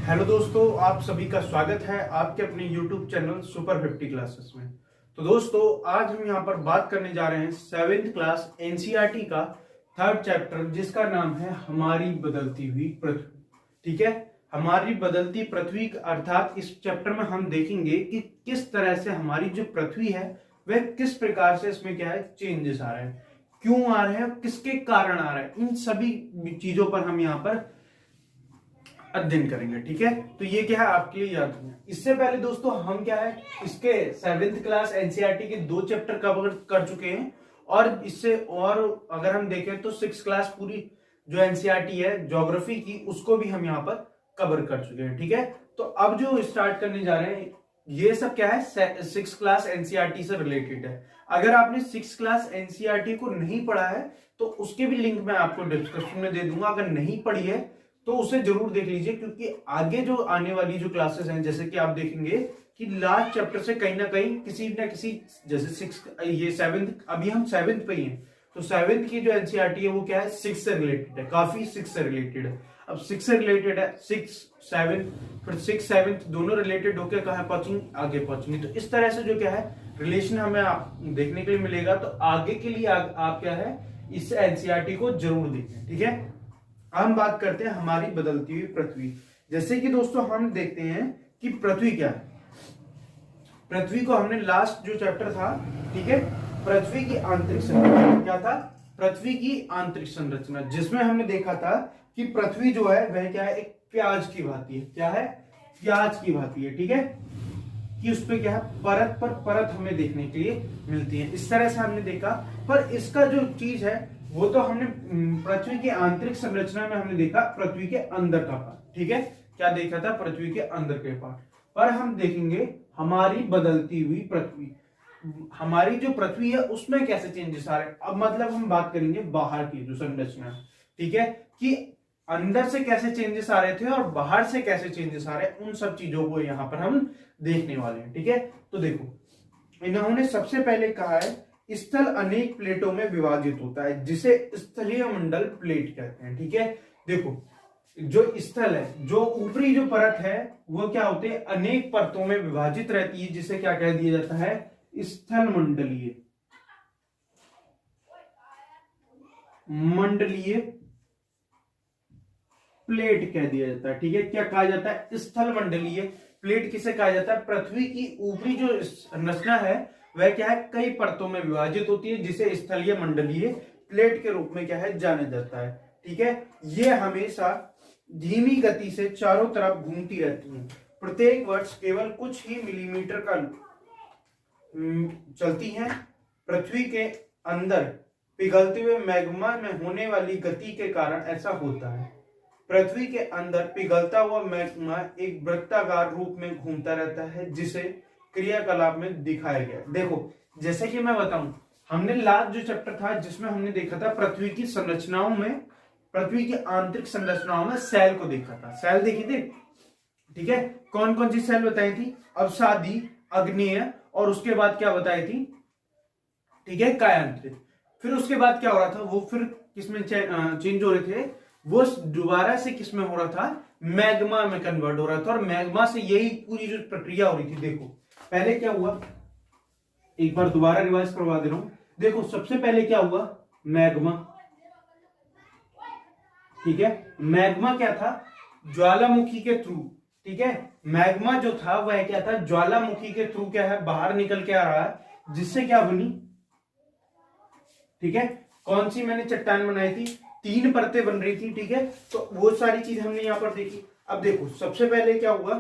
Hello दोस्तों, आप सभी का स्वागत है आपके अपने YouTube चैनल सुपर 50 क्लासेस में। तो दोस्तों, आज हम यहाँ पर बात करने जा रहे हैं 7th क्लास एनसीईआरटी का 3rd चैप्टर, जिसका नाम है हमारी बदलती हुई पृथ्वी। ठीक है, हमारी बदलती पृथ्वी अर्थात इस चैप्टर में हम देखेंगे कि किस तरह से हमारी जो पृथ्वी है वह किस प्रकार से इसमें क्या है चेंजेस आ रहे हैं, क्यों आ रहे हैं, किसके कारण आ रहे हैं, इन सभी चीजों पर हम यहाँ पर अध्ययन करेंगे। ठीक है, तो ये क्या है आपके लिए याद रखना। इससे पहले दोस्तों हम क्या है इसके 7th क्लास एनसीईआरटी के 2 चैप्टर कवर कर चुके हैं, और इससे और अगर हम देखें तो 6th क्लास पूरी जो एनसीईआरटी है ज्योग्राफी की उसको भी हम यहाँ पर कवर कर चुके हैं। ठीक है, तो अब जो स्टार्ट करने जा रहे हैं ये सब क्या है 6th क्लास एनसीईआरटी से रिलेटेड है। अगर आपने 6th क्लास एनसीईआरटी को नहीं पढ़ा है तो उसके भी लिंक मैं आपको डिस्क्रिप्शन में दे दूंगा। अगर नहीं पढ़ी है तो उसे जरूर देख लीजिए, क्योंकि आगे जो आने वाली जो क्लासेस हैं, जैसे कि आप देखेंगे कि लास्ट चैप्टर से कहीं ना कहीं किसी न किसी, जैसे 7th, अभी हम 7th पे ही हैं, तो 7th की जो एनसीईआरटी है वो क्या है 6 से रिलेटेड है, काफी 6 से रिलेटेड है। अब 6 से रिलेटेड है, 6 7 फिर 6 7 दोनों रिलेटेड होकर कहाँ पहुंचेंगे, आगे पहुंचेंगे। तो इस तरह से जो क्या है रिलेशन हमें देखने के लिए मिलेगा। तो आगे के लिए आप क्या है इस एनसीईआरटी को जरूर देखें। ठीक है, हम बात करते हैं हमारी बदलती हुई पृथ्वी। जैसे कि दोस्तों हम देखते हैं कि पृथ्वी क्या है। पृथ्वी को हमने लास्ट जो चैप्टर था, ठीक है, पृथ्वी की आंतरिक संरचना क्या था, पृथ्वी की आंतरिक संरचना, जिसमें हमने देखा था कि पृथ्वी जो है वह क्या है एक प्याज की भांति है। क्या है, प्याज की भांति है। ठीक है, कि उस पे क्या है परत पर परत हमें देखने के लिए मिलती है। इस तरह से हमने देखा, पर इसका जो चीज है वो तो हमने पृथ्वी की आंतरिक संरचना में हमने देखा पृथ्वी के अंदर का पार्ट। ठीक है, क्या देखा था पृथ्वी के अंदर के पार्ट, पर हम देखेंगे हमारी बदलती हुई पृथ्वी, हमारी जो पृथ्वी है उसमें कैसे चेंजेस आ रहे हैं। अब मतलब हम बात करेंगे बाहर की जो संरचना है, ठीक है, कि अंदर से कैसे चेंजेस आ रहे थे और बाहर से कैसे चेंजेस आ रहे हैं, उन सब चीजों को यहाँ पर हम देखने वाले हैं। ठीक है, तो देखो इन्होंने सबसे पहले कहा है स्थल अनेक प्लेटों में विभाजित होता है, जिसे स्थलीय मंडल प्लेट कहते हैं। ठीक है, देखो जो स्थल है, जो ऊपरी जो परत है वो क्या होते हैं अनेक परतों में विभाजित रहती है, जिसे क्या कह दिया जाता है स्थल मंडलीय प्लेट कह दिया जाता है। ठीक है, क्या कहा जाता है स्थल मंडलीय प्लेट किसे कहा जाता है, पृथ्वी की ऊपरी जो संरचना है वह क्या है कई परतों में विभाजित होती है, जिसे स्थलीय मंडलीय प्लेट के रूप में क्या है जाना जाता है। ठीक है, ये हमेशा धीमी गति से चारों तरफ घूमती रहती है, प्रत्येक वर्ष केवल कुछ ही मिलीमीटर का चलती हैं। पृथ्वी के अंदर पिघलते हुए मैग्मा में होने वाली गति के कारण ऐसा होता है। पृथ्वी के अंदर पिघलता हुआ मैग्मा एक वृत्ताकार रूप में घूमता रहता है, जिसे क्रियाकलाप में दिखाया गया। देखो जैसे कि मैं बताऊं, हमने लास्ट जो चैप्टर था जिसमें हमने देखा था पृथ्वी की संरचनाओं में, पृथ्वी की आंतरिक संरचनाओं में सेल को देखा था, सेल देखी थी। ठीक है, कौन कौन सी सेल बताई थी, अवसादी, अग्नेय, और उसके बाद क्या बताई थी, ठीक है, कायांतरित। फिर उसके बाद क्या हो रहा था, वो फिर किसमें चेंज हो रहे थे, वो दोबारा से किसमें हो रहा था, मैग्मा में कन्वर्ट हो रहा था, और मैग्मा से यही पूरी जो प्रक्रिया हो रही थी। देखो पहले क्या हुआ, एक बार दोबारा रिवाइज करवा दे रहा हूं। देखो सबसे पहले क्या हुआ, मैग्मा। ठीक है, मैग्मा क्या था, ज्वालामुखी के थ्रू। ठीक है, मैग्मा जो था वह क्या था, ज्वालामुखी के थ्रू क्या है बाहर निकल के आ रहा है, जिससे क्या बनी, ठीक है, कौन सी मैंने चट्टान बनाई थी, 3 परतें बन रही थी। ठीक है, तो वो सारी चीज हमने यहां पर देखी। अब देखो सबसे पहले क्या हुआ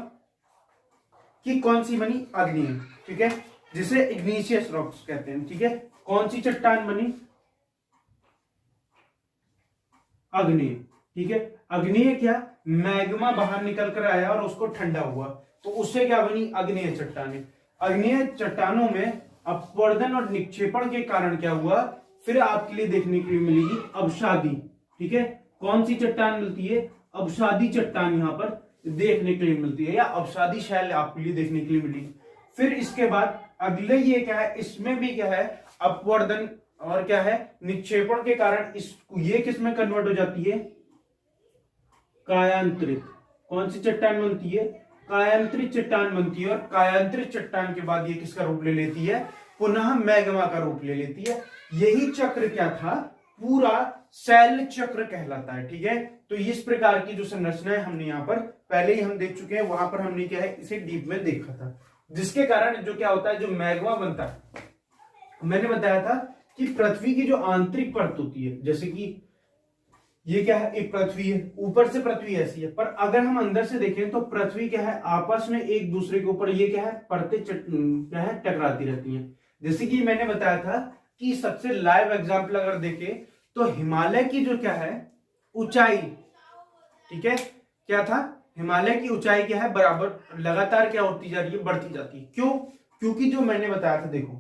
कि कौन सी बनी, अग्नि। ठीक है, जिसे इग्निशियस रॉक्स कहते हैं। ठीक है, कौन सी चट्टान बनी, अग्नि। ठीक है, अग्नि क्या, मैग्मा बाहर निकल कर आया और उसको ठंडा हुआ, तो उससे क्या बनी, अग्निय चट्टानें। अग्निय चट्टानों में अपवर्दन और निक्षेपण के कारण क्या हुआ, फिर आपके लिए देखने के लिए मिलेगी अवसादी। ठीक है, कौन सी चट्टान मिलती है, अवसादी चट्टान यहां पर देखने के लिए मिलती है, या अवसादी शैल आपके लिए देखने के लिए मिलेगी। फिर इसके बाद अगले ये क्या है, इसमें भी क्या है अपवर्दन और क्या है निक्षेपण के कारण इस ये किस में कन्वर्ट हो जाती है, कायांतरित। कौन सी चट्टान बनती है? कायांतरित चट्टान बनती है। और कायांतरित चट्टान के बाद ये किसका रूप ले लेती है? पुनः मैग्मा का रूप ले लेती है। यही चक्र क्या था? पूरा शैल चक्र कहलाता है। ठीक है, तो इस प्रकार की जो संरचना है हमने यहाँ पर पहले ही हम देख चुके हैं। वहां पर हमने क्या है, इसे डीप में देखा था, जिसके कारण जो क्या होता है, जो मैग्मा बनता है, मैंने बताया था कि पृथ्वी की जो आंतरिक परत होती है, जैसे कि ये क्या है, एक पृथ्वी है, ऊपर से पृथ्वी ऐसी है, पर अगर हम अंदर से देखें तो पृथ्वी क्या है, आपस में एक दूसरे के ऊपर ये क्या है, परतें क्या है, टकराती रहती हैं। जैसे कि मैंने बताया था कि सबसे लाइव एग्जाम्पल अगर देखें तो हिमालय की जो क्या है ऊंचाई, ठीक है, क्या था, हिमालय की ऊंचाई क्या है, बराबर लगातार क्या होती जा रही है, बढ़ती जाती है। क्यों? क्योंकि जो मैंने बताया था, देखो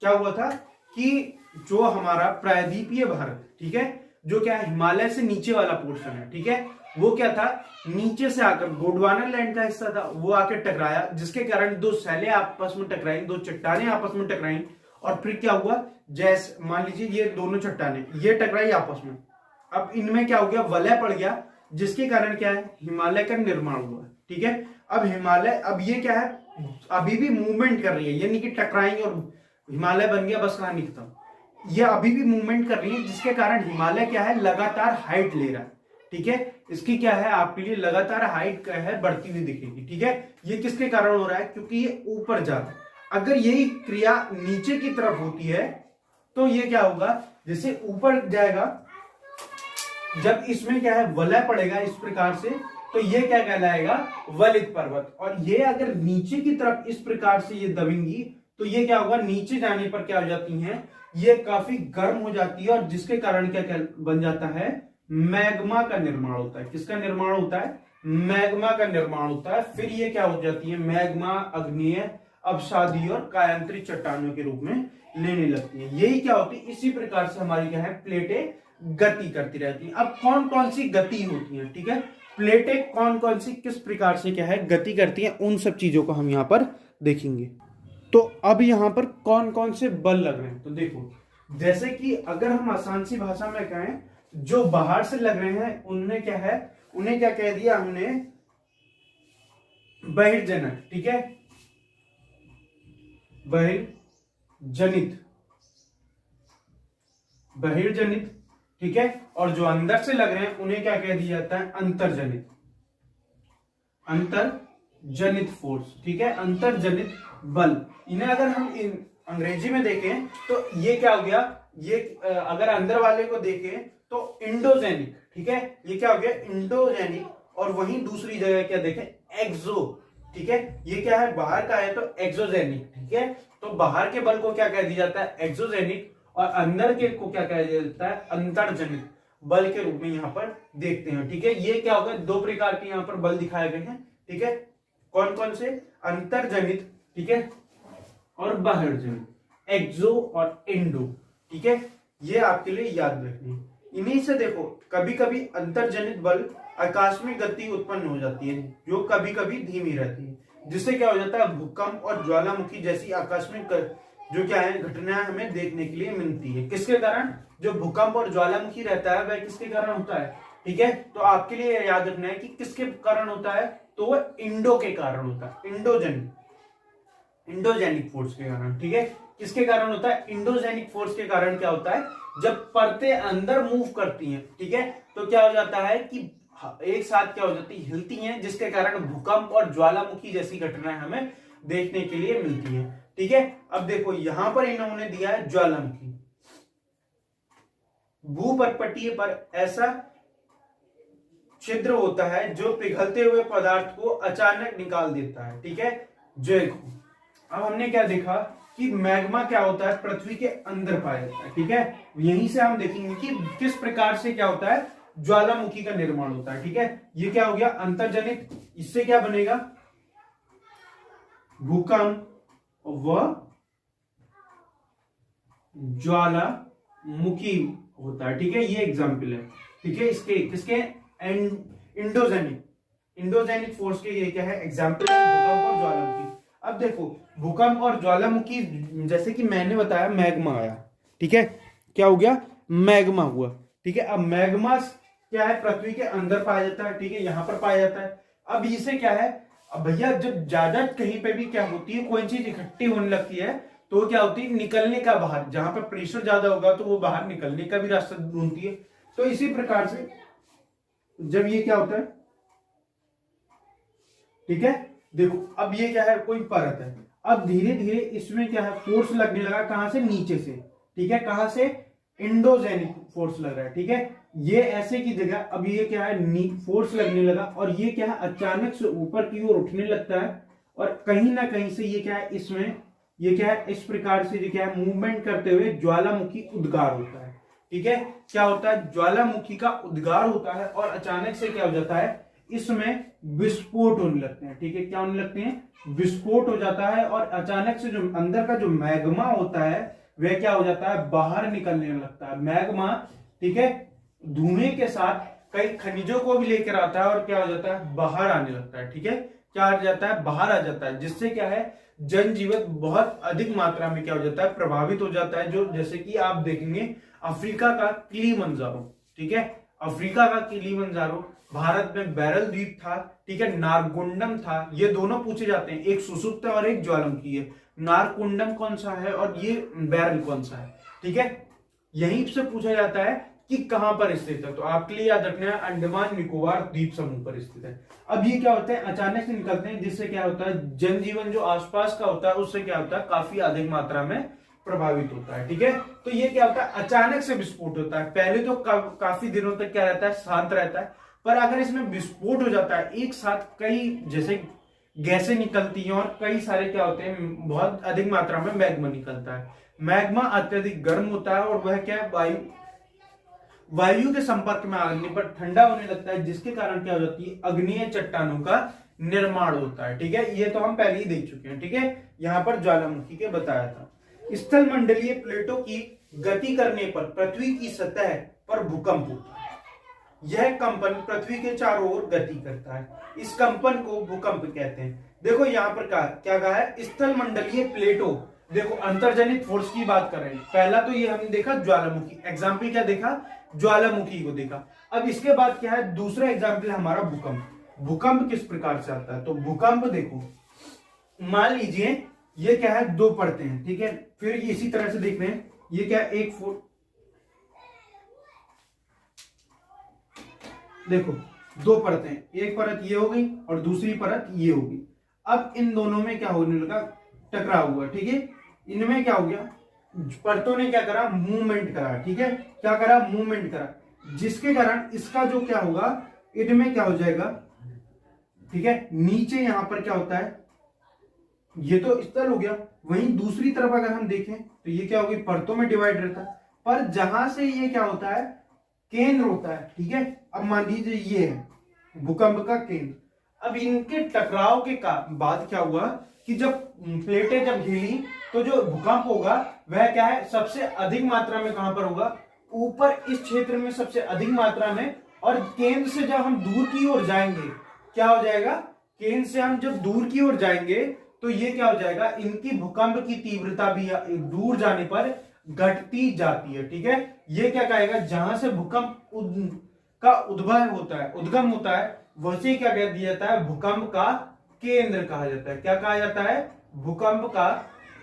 क्या हुआ था कि जो हमारा प्रायद्वीपीय भारत, ठीक है, जो क्या है हिमालय से नीचे वाला पोर्शन है, ठीक है, वो क्या था, नीचे से आकर गोंडवाना लैंड का हिस्सा था, वो आकर टकराया, जिसके कारण दो सैले आपस में टकराई, दो चट्टानें आपस में टकराई, और फिर क्या हुआ, जैसे मान लीजिए ये दोनों चट्टानें ये टकराई आपस में, अब इनमें क्या हो गया, वलय पड़ गया, जिसके कारण क्या है, हिमालय का निर्माण हुआ। ठीक है, अब हिमालय, अब ये क्या है, अभी भी मूवमेंट कर रही है, यानी कि टकराएंगे और हिमालय बन गया, बस कहानी खत्म। ये अभी भी मूवमेंट कर रही है, जिसके कारण हिमालय क्या है, लगातार हाइट ले रहा है। ठीक है, इसकी क्या है, आपके लिए लगातार हाइट क्या है, बढ़ती हुई दिखेगी। ठीक है, ये किसके कारण हो रहा है, क्योंकि ये ऊपर जा रहा है। अगर यही क्रिया नीचे की तरफ होती है तो ये क्या होगा, जैसे ऊपर जाएगा, जब इसमें क्या है वलय पड़ेगा इस प्रकार से, तो ये क्या कहलाएगा, वलित पर्वत। और ये अगर नीचे की तरफ इस प्रकार से ये दबेंगी तो ये क्या होगा, नीचे जाने पर क्या हो जाती हैं, ये काफी गर्म हो जाती है, और जिसके कारण क्या क्या बन जाता है, मैग्मा का निर्माण होता है। किसका निर्माण होता है, मैग्मा का निर्माण होता है। फिर ये क्या हो जाती है, मैग्मा अग्नेय, अवसादी और कायांतरित चट्टानों के रूप में लेने लगती है। यही क्या होती है, इसी प्रकार से हमारी क्या है, प्लेटें गति करती रहती हैं। अब कौन कौन सी गति होती है, ठीक है, प्लेटें कौन कौन सी किस प्रकार से क्या है गति करती हैं, उन सब चीजों को हम यहाँ पर देखेंगे। तो अब यहाँ पर कौन कौन से बल लग रहे हैं, तो देखो, जैसे कि अगर हम आसान सी भाषा में कहें, जो बाहर से लग रहे हैं उनने क्या है, उन्हें क्या कह दिया हमने, बहिर्जनक। ठीक है, बहिर्जनित, बहिर्जनित, ठीक है, और जो अंदर से लग रहे हैं उन्हें क्या कह दिया जाता है, अंतर्जनित, अंतर्जनित फोर्स। ठीक है, अंतर्जनित बल। इन्हें अगर हम अंग्रेजी में देखें तो ये क्या हो गया, ये अगर अंदर वाले को देखें तो इंडोजेनिक। ठीक है, ये क्या हो गया, इंडोजेनिक, और वहीं दूसरी जगह क्या देखें, एक्सो। ठीक है, ये क्या है, बाहर का है तो एक्सोजेनिक। ठीक है, तो बाहर के बल को क्या कह दिया जाता है, एक्सोजेनिक, और अंदर के को क्या कहा जाता है, अंतर्जनित बल के रूप में यहाँ पर देखते हैं। ठीक है, ये क्या होगा, दो प्रकार के यहाँ पर बल दिखाए गए हैं। ठीक है, कौन कौन से, अंतर्जनित, ठीक है, और बाहरजनित, एक्सो और इंडो। ठीक है, ये आपके लिए याद रखनी है। इन्हीं से देखो, कभी कभी अंतर्जनित बल आकस्मिक गति उत्पन्न हो जाती है, जो कभी कभी धीमी रहती है, जिससे क्या हो जाता है, भूकंप और ज्वालामुखी जैसी आकस्मिक जो क्या है घटनाएं हमें देखने के लिए मिलती है। किसके कारण, जो भूकंप और ज्वालामुखी रहता है वह किसके कारण होता है। ठीक है, तो आपके लिए याद रखना है कि किसके कारण होता है, तो वह इंडो के कारण होता है, इंडोजेनिक फोर्स के कारण। ठीक है, किसके कारण होता है, इंडोजेनिक फोर्स के कारण क्या होता है, जब परतें अंदर मूव करती हैं, ठीक है, तो क्या हो जाता है कि एक साथ क्या हो जाती है, हिलती हैं, जिसके कारण भूकंप और ज्वालामुखी जैसी घटनाएं हमें देखने के लिए मिलती हैं। ठीक है, अब देखो यहां पर इन्होंने दिया है ज्वालामुखी। भूपर्पटीय पर ऐसा छिद्र होता है जो पिघलते हुए पदार्थ को अचानक निकाल देता है। ठीक है, देखो अब हमने क्या देखा कि मैग्मा क्या होता है, पृथ्वी के अंदर पाया जाता है। ठीक है, यहीं से हम देखेंगे कि किस प्रकार से क्या होता है, ज्वालामुखी का निर्माण होता है। ठीक है, ये क्या हो गया, अंतर्जनित, इससे क्या बनेगा, भूकंप व ज्वालामुखी होता है। ठीक है, ये एग्जाम्पल है। ठीक है, इसके किसके, इंडोजेनिक फोर्स के ये क्या है, एग्जाम्पल है, भूकंप और ज्वालामुखी। अब देखो, भूकंप और ज्वालामुखी, जैसे कि मैंने बताया मैग्मा आया। ठीक है, क्या हो गया, मैग्मा हुआ। ठीक है, अब मैग्मा क्या है, पृथ्वी के अंदर पाया जाता है, ठीक है, यहाँ पर पाया जाता है। अब इसे क्या है, अब भैया जब ज्यादा कहीं पे भी क्या होती है, कोई चीज इकट्ठी होने लगती है तो क्या होती है, निकलने का बाहर, जहां पर प्रेशर ज्यादा होगा तो वो बाहर निकलने का भी रास्ता ढूंढती है। तो इसी प्रकार से जब ये क्या होता है, ठीक है, देखो अब ये क्या है, कोई परत है, अब धीरे धीरे इसमें क्या है, फोर्स लगने लगा, कहां से, नीचे से, ठीक है, कहां से, इंडोजेनिक फोर्स लग रहा है, ठीक है, ये ऐसे की जगह अब ये क्या है, फोर्स लगने लगा और ये क्या है, अचानक से ऊपर की ओर उठने लगता है और कहीं ना कहीं से ये क्या है, इसमें ये क्या है, इस प्रकार से ये क्या है, मूवमेंट करते हुए ज्वालामुखी उद्गार होता है, ठीक है, क्या होता है, ज्वालामुखी का उद्गार होता है और अचानक से क्या हो जाता है, इसमें विस्फोट होने लगते हैं, ठीक है, क्या होने लगते हैं, विस्फोट हो जाता है और अचानक से जो अंदर का जो मैग्मा होता है वह क्या हो जाता है, बाहर निकलने लगता है। मैग्मा, ठीक है, धुएं के साथ कई खनिजों को भी लेकर आता है और क्या हो जाता है, बाहर आने लगता है, ठीक है, क्या आ जाता है, बाहर आ जाता है, जिससे क्या है, जनजीवन बहुत अधिक मात्रा में क्या हो जाता है, प्रभावित हो जाता है। जो जैसे कि आप देखेंगे अफ्रीका का किलिमंजारो, ठीक है, अफ्रीका का किलिमंजारो, भारत में बैरल द्वीप था, ठीक है, नारगोंडम था, ये दोनों पूछे जाते हैं, एक सुसुप्त है और एक ज्वालामुखी है। नारकुंडम कौन सा है और ये बैरल कौन सा है, ठीक है, यहीं से पूछा जाता है कि कहां पर स्थित है। तो आपके लिए याद रखना है, अंडमान निकोबार द्वीप समूह पर स्थित है। अब ये क्या होता है, अचानक से निकलते हैं, जिससे क्या होता है, जनजीवन जो आसपास का होता है उससे क्या होता है, काफी अधिक मात्रा में प्रभावित होता है, ठीक है। तो ये क्या होता है, अचानक से विस्फोट होता है, पहले तो काफी दिनों तक क्या रहता है, शांत रहता है, पर अगर इसमें विस्फोट हो जाता है, एक साथ कई जैसे गैसें निकलती हैं और कई सारे क्या होते हैं, बहुत अधिक मात्रा में मैग्मा निकलता है। मैग्मा अत्यधिक गर्म होता है और वह क्या है, वायु के संपर्क में आने पर ठंडा होने लगता है, जिसके कारण क्या हो जाती है, अग्निय चट्टानों का निर्माण होता है, ठीक है, ये तो हम पहले ही देख चुके हैं, ठीक है, यहां पर ज्वालामुखी के बताया था। स्थल मंडलीय प्लेटों की गति करने पर पृथ्वी की सतह पर भूकंप होता है। यह कंपन पृथ्वी के चारों ओर गति करता है, इस कंपन को भूकंप कहते हैं। देखो यहां पर क्या कहा है, स्थल मंडलीय प्लेटों, देखो अंतर्जनित फोर्स की बात कर रहे हैं। पहला तो ये हमने देखा ज्वालामुखी, एग्जाम्पल क्या देखा, ज्वालामुखी को देखा। अब इसके बाद क्या है, दूसरा एग्जाम्पल है हमारा भूकंप। भूकंप किस प्रकार से आता है, तो भूकंप देखो, मान लीजिए ये क्या है, दो परतें हैं, ठीक है, फिर इसी तरह से देख रहे हैं, ये क्या है, एक फुट, देखो दो परतें, एक परत ये हो गई और दूसरी परत ये होगी। अब इन दोनों में क्या होने लगा, टकराव हुआ, ठीक है, इनमें क्या हो गया, परतों ने क्या करा, मूवमेंट करा, ठीक है, क्या करा, मूवमेंट करा, जिसके कारण इसका जो क्या होगा, इनमें क्या हो जाएगा, ठीक है, नीचे यहां पर क्या होता है, ये तो स्थल हो गया, वहीं दूसरी तरफ अगर हम देखें तो ये क्या होगी, परतों में डिवाइड रहता है, पर जहां से ये क्या होता है, केंद्र होता है, ठीक है। अब मान लीजिए ये है भूकंप का केंद्र। अब इनके टकराव के बाद क्या हुआ कि जब प्लेटें जब हिली तो जो भूकंप होगा वह क्या है, सबसे अधिक मात्रा में कहां पर होगा, ऊपर इस क्षेत्र में सबसे अधिक मात्रा में, और केंद्र से जब हम दूर की ओर जाएंगे क्या हो जाएगा, केंद्र से हम जब दूर की ओर जाएंगे तो ये क्या हो जाएगा, इनकी भूकंप की तीव्रता भी दूर जाने पर घटती जाती है, ठीक है। ये क्या कहेगा, जहां से भूकंप का उद्भव होता है, उद्गम होता है, वैसे क्या कह दिया जाता है, भूकंप का केंद्र कहा जाता है। क्या कहा जाता है, भूकंप का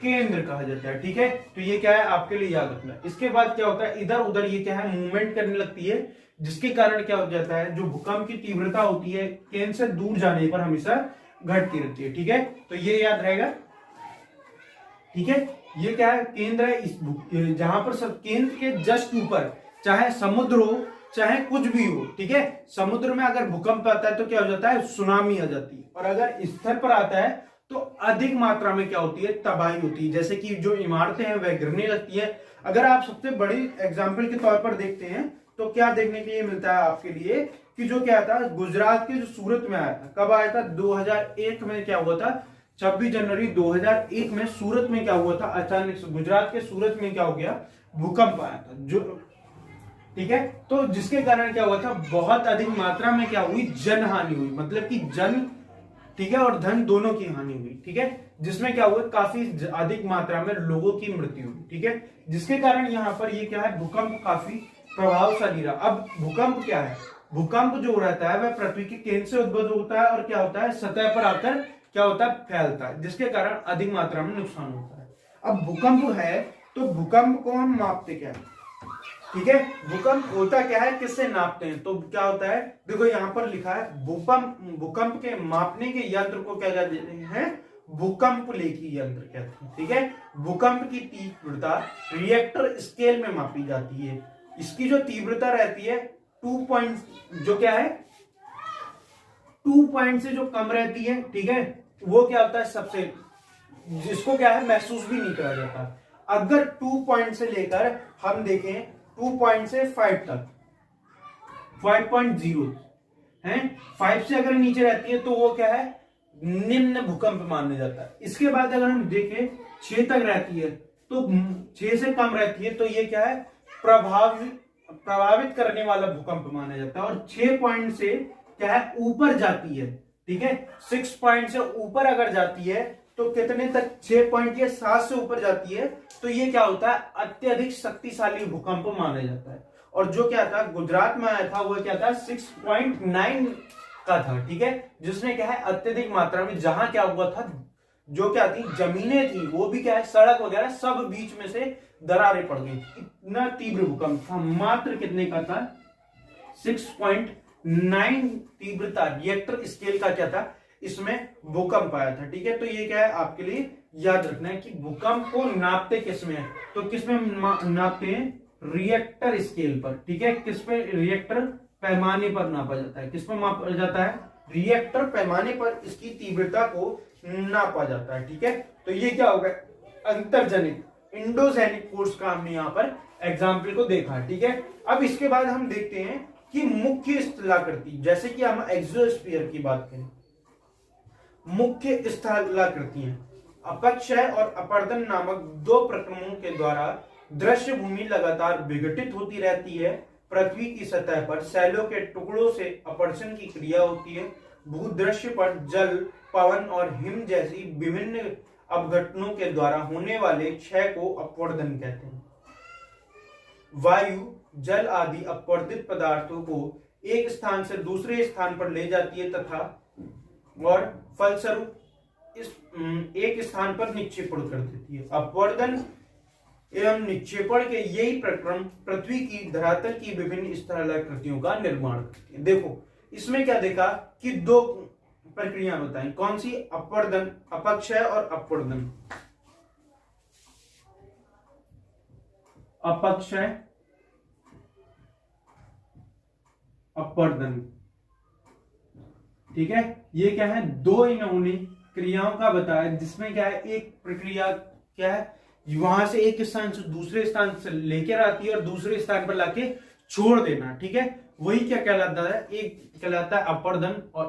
केंद्र कहा जाता है, ठीक है। तो ये क्या है, आपके लिए याद रखना। इसके बाद क्या होता है, इधर उधर ये क्या है, मूवमेंट करने लगती है, जिसके कारण क्या हो जाता है, जो भूकंप की तीव्रता होती है केंद्र से दूर जाने पर हमेशा घटती रहती है, ठीक है। तो ये याद रहेगा, ठीक है। ये क्या है, केंद्र है, इस जहां पर सब केंद्र के जस्ट ऊपर चाहे समुद्र हो चाहे कुछ भी हो, ठीक है। समुद्र में अगर भूकंप आता है तो क्या हो जाता है, सुनामी आ जाती है, और अगर स्थल पर आता है तो अधिक मात्रा में क्या होती है, तबाही होती है, जैसे कि जो इमारतें हैं वह गिरने लगती है। अगर आप सबसे बड़ी एग्जाम्पल के तौर पर देखते हैं तो क्या देखने के लिए मिलता है आपके लिए, कि जो क्या था, गुजरात के जो सूरत में आया था, कब आया था, 2001 में क्या हुआ था, 26 जनवरी 2001 में सूरत में क्या हुआ था, अचानक से गुजरात के सूरत में क्या हो गया, भूकंप आया था, जो, ठीक है। तो जिसके कारण क्या हुआ था, बहुत अधिक मात्रा में क्या हुई, जनहानि हुई, मतलब कि जन, ठीक है, और धन दोनों की हानि हुई, ठीक है। जिसमें क्या हुआ, काफी अधिक मात्रा में लोगों की मृत्यु हुई, ठीक है। जिसके कारण यहाँ पर ये क्या है, भूकंप काफी प्रभावशाली रहा। अब भूकंप क्या है? भूकंप जो रहता है वह पृथ्वी के केंद्र से उद्भव होता है और क्या होता है, सतह पर आकर क्या होता है, फैलता है, जिसके कारण अधिक मात्रा में नुकसान होता है। अब भूकंप है तो भूकंप को हम मापते क्या है? ठीक है, भूकंप होता क्या है, किससे नापते हैं? तो क्या होता है, देखो यहां पर लिखा है भूकंप के मापने के यंत्र को क्या कहते हैं? भूकंप लेखी यंत्र कहते हैं। ठीक है, भूकंप की तीव्रता रिएक्टर स्केल में मापी जाती है। इसकी जो तीव्रता रहती है 2 पॉइंट, जो क्या है 2 पॉइंट से जो कम रहती है, ठीक है, वो क्या होता है सबसे, जिसको क्या है महसूस भी नहीं करा जाता। अगर 2 पॉइंट से लेकर हम देखें 2 पॉइंट से 5 तक 5.0 है, 5 से अगर नीचे रहती है तो वो क्या है, निम्न भूकंप माना जाता है। इसके बाद अगर हम देखें 6 तक रहती है तो 6 से कम रहती है तो ये क्या है, प्रभावित करने वाला भूकंप माना जाता है। और 6 पॉइंट से क्या है, ऊपर जाती है, ठीक है, 6 पॉइंट से ऊपर अगर जाती है तो कितने तक, 6 पॉइंट या 7 से ऊपर जाती है तो ये क्या होता है, अत्यधिक शक्तिशाली भूकंप माना जाता है। और जो क्या था, गुजरात में आया था वो क्या था, 6.9 का था। ठीक है, जिसने क्या है अत्यधिक मात्रा में, जहां क्या हुआ था, जो क्या थी, जमीनें थी वो भी क्या है, सड़क वगैरह सब बीच में से दरारें पड़ गई। इतना तीव्र भूकंप था, मात्र कितने का था, 6.9 तीव्रता रिएक्टर स्केल का क्या था, इसमें भूकंप आया था। ठीक है, तो ये क्या है आपके लिए याद रखना है कि भूकंप को नापते किसमें है, तो किसमें नापते हैं, रिएक्टर स्केल पर। ठीक है, किस पे, रिएक्टर पैमाने पर नापा जाता है। किस पर मापा जाता है, रिएक्टर पैमाने पर इसकी तीव्रता को नापा जाता है। ठीक है, तो ये क्या होगा, अंतर्जनित इंडोजेनिक फोर्स का हमने यहाँ पर एग्जाम्पल को देखा। ठीक है, अब इसके बाद हम देखते हैं कि मुख्य स्थलाकृति, जैसे कि हम एक्सोस्फीयर की बात करें, मुख्य स्थलाकृतियां अपक्षय और अपर्दन नामक 2 प्रक्रमों के द्वारा दृश्य भूमि लगातार विघटित होती रहती है। पृथ्वी की सतह पर सैलों के टुकड़ों से अपवर्तन की क्रिया होती है। भूदृश्य पर जल, पवन और हिम जैसी विभिन्न अपघटनों के द्वारा होने वाले क्षय को अपवर्तन कहते हैं। वायु, जल आदि अपवर्तित पदार्थों को एक स्थान से दूसरे स्थान पर ले जाती है तथा और फलस्वरूप इस एक स्थान पर निक्षेपण कर देती है। अपवर्तन एवं निक्षेपण के यही प्रक्रम पृथ्वी की धरातल की विभिन्न स्थलाकृतियों का निर्माण करती है। देखो इसमें क्या देखा कि 2 प्रक्रिया बताई, कौन सी, अपवर्तन, अपक्षय और अपवर्तन। अपक्षय, अपवर्तन। ठीक है, ये क्या है, 2 इन्होंने क्रियाओं का बताया, जिसमें क्या है, एक प्रक्रिया क्या है, वहां से एक स्थान से दूसरे स्थान से लेकर आती है और दूसरे स्थान पर लाके छोड़ देना। ठीक है, वही क्या कहलाता है, एक कहलाता है अपवर्तन और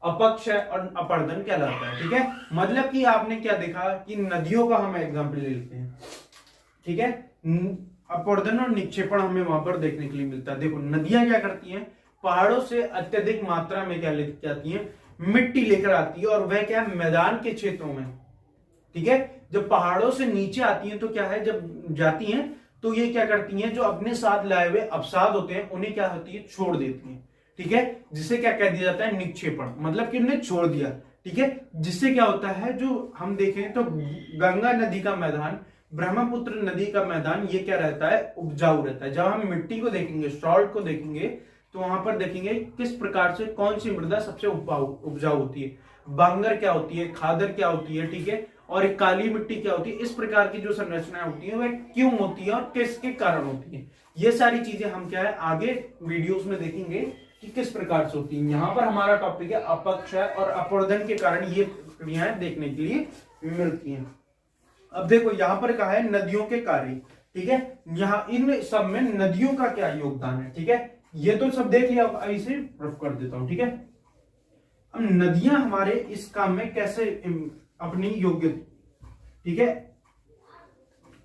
अपक्षय और अपवर्तन कहलाता है। ठीक है, मतलब कि आपने क्या देखा कि नदियों का हम एग्जाम्पल ले लेते हैं। ठीक है, अपवर्तन और निक्षेपण हमें वहां पर देखने के लिए मिलता है। देखो नदियां क्या करती हैं, पहाड़ों से अत्यधिक मात्रा में क्या लेकर आती हैं, मिट्टी लेकर आती है, और वह क्या है, मैदान के क्षेत्रों में। ठीक है, जब पहाड़ों से नीचे आती हैं तो क्या है, जब जाती हैं तो ये क्या करती हैं, जो अपने साथ लाए हुए अवसाद होते हैं उन्हें क्या होती है, छोड़ देती हैं। ठीक है, जिसे क्या कह दिया जाता है, निक्षेपण, मतलब कि उन्हें छोड़ दिया। ठीक है, जिससे क्या होता है, जो हम देखें तो गंगा नदी का मैदान, ब्रह्मपुत्र नदी का मैदान, ये क्या रहता है, उपजाऊ रहता है। जब हम मिट्टी को देखेंगे, सॉल्ट को देखेंगे, तो वहां पर देखेंगे किस प्रकार से कौन सी मृदा सबसे उपजाऊ होती है, बांगर क्या होती है, खादर क्या होती है, ठीक है, और एक काली मिट्टी क्या होती है। इस प्रकार की जो संरचनाएं होती है वह क्यों होती है और किसके कारण होती है, ये सारी चीजें हम क्या है आगे वीडियोस में देखेंगे कि किस प्रकार से होती है। यहाँ पर हमारा टॉपिक है अपक्षय और अपवर्तन के कारण ये प्रक्रियाएं देखने के लिए मिलती हैं। अब देखो यहाँ पर कहा है नदियों के कार्य। ठीक है, यहाँ इन सब में नदियों का क्या योगदान है। ठीक है, ये तो सब देख लिया, इसे प्रूफ कर देता हूं। ठीक है, अब नदियां हमारे इस काम में कैसे अपनी योग्य, ठीक है,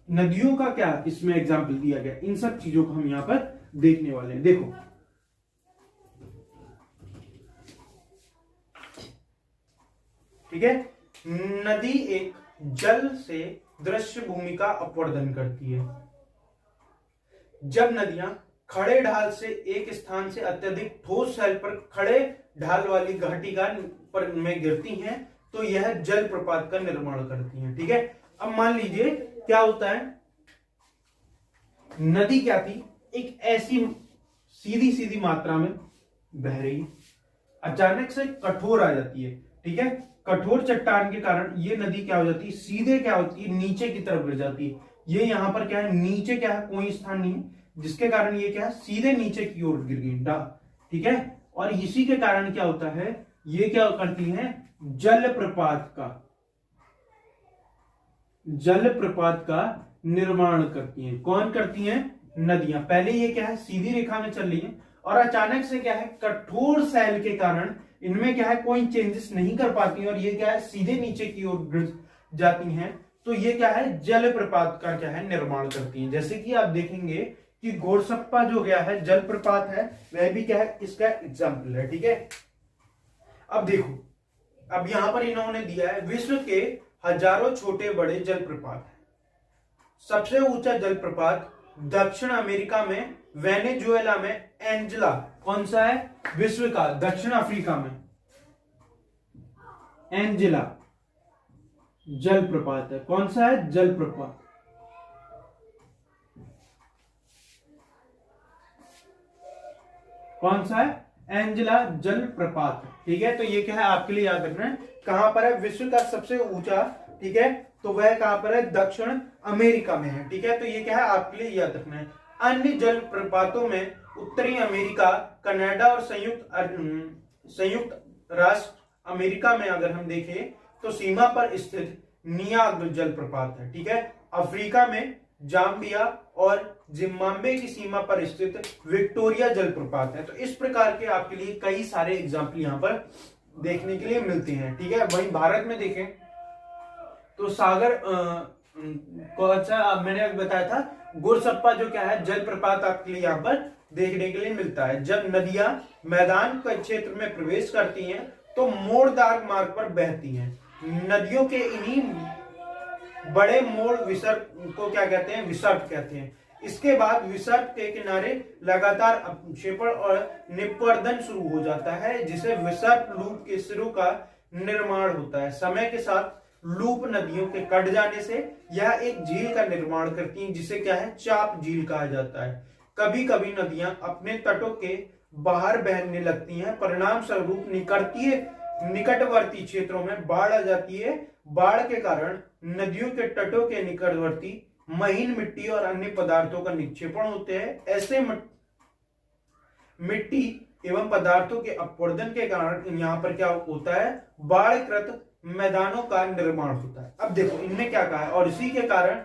नदियों का क्या इसमें एग्जाम्पल दिया गया, इन सब चीजों को हम यहां पर देखने वाले हैं। देखो ठीक है, नदी एक जल से दृश्य भूमि का अपवर्तन करती है। जब नदियां खड़े ढाल से एक स्थान से अत्यधिक ठोस शैल पर खड़े ढाल वाली घाटी का पर में गिरती हैं तो यह जलप्रपात का निर्माण करती हैं। ठीक है, अब मान लीजिए क्या होता है, नदी क्या थी, एक ऐसी सीधी सीधी मात्रा में बह रही है, अचानक से कठोर आ जाती है। ठीक है, कठोर चट्टान के कारण ये नदी क्या हो जाती है, सीधे क्या होती है, नीचे की तरफ गिर जाती है। ये यहां पर क्या है, नीचे क्या है, कोई स्थान नहीं है, जिसके कारण ये क्या है, सीधे नीचे की ओर गिर गई। ठीक है, और इसी के कारण क्या होता है, ये क्या करती है, जलप्रपात का निर्माण करती हैं। कौन करती हैं, नदियां। पहले ये क्या है, सीधी रेखा में चल रही है और अचानक से क्या है, कठोर शैल के कारण इनमें क्या है, कोई चेंजेस नहीं कर पाती हैं और ये क्या है, सीधे नीचे की ओर गिर जाती हैं। तो ये क्या है, जलप्रपात का क्या है, निर्माण करती हैं। जैसे कि आप देखेंगे कि गोरसप्पा जो गया है जलप्रपात है, वह भी क्या है, इसका एग्जाम्पल है। ठीक है, अब देखो, अब यहां पर इन्होंने दिया है विश्व के हजारों छोटे बड़े जलप्रपात है। सबसे ऊंचा जलप्रपात दक्षिण अमेरिका में वेनेजुएला में एंजेला, कौन सा है, विश्व का, दक्षिण अफ्रीका में एंजेला जलप्रपात है। कौन सा है, जलप्रपात। कौन सा है, एंजेला जलप्रपात। ठीक है, तो ये क्या है, आपके लिए याद रखना है, कहां पर है, विश्व का सबसे ऊंचा। ठीक है, तो वह कहां पर है, दक्षिण अमेरिका में है। ठीक है, तो ये क्या है, आपके लिए याद रखना है। अन्य जलप्रपातों में उत्तरी अमेरिका, कनाडा और संयुक्त राष्ट्र अमेरिका में अगर हम देखें तो सीमा पर स्थित नियाग्रा जलप्रपात है। ठीक है, अफ्रीका में जाम्बिया और जिम्बाब्वे की सीमा पर स्थित विक्टोरिया जलप्रपात है। तो इस प्रकार के आपके लिए कई सारे एग्जाम्पल यहां पर देखने के लिए मिलते हैं। ठीक है, वहीं भारत में देखें तो सागर कौन सा, मैंने अभी बताया था, गोरसप्पा जो क्या है, जलप्रपात आपके लिए यहाँ पर देखने के लिए मिलता है। जब नदियां मैदान के क्षेत्र में प्रवेश करती हैं तो मोड़दार मार्ग पर बहती हैं। नदियों के इन्हीं बड़े मोड़ विसर्ग को क्या कहते हैं, विसर्ग कहते हैं। इसके बाद विसर्ग के किनारे लगातार अपक्षेपण और निपर्दन शुरू हो जाता है, जिसे विसर्ग लूप के सिरों का निर्माण होता है। समय के साथ लूप नदियों के कट जाने से यह एक झील का निर्माण करती हैं, जिसे क्या है, चाप झील कहा जाता है। कभी कभी नदियां अपने तटों के बाहर बहने लगती हैं, परिणाम स्वरूप निकटवर्ती क्षेत्रों में बाढ़ आ जाती है। बाढ़ के कारण नदियों के तटों के निकटवर्ती महीन मिट्टी और अन्य पदार्थों का निक्षेपण होते हैं। ऐसे मिट्टी एवं पदार्थों के अपवर्तन के कारण यहाँ पर क्या होता है, बाढ़कृत मैदानों का निर्माण होता है। अब देखो इनमें क्या कहा है, और इसी के कारण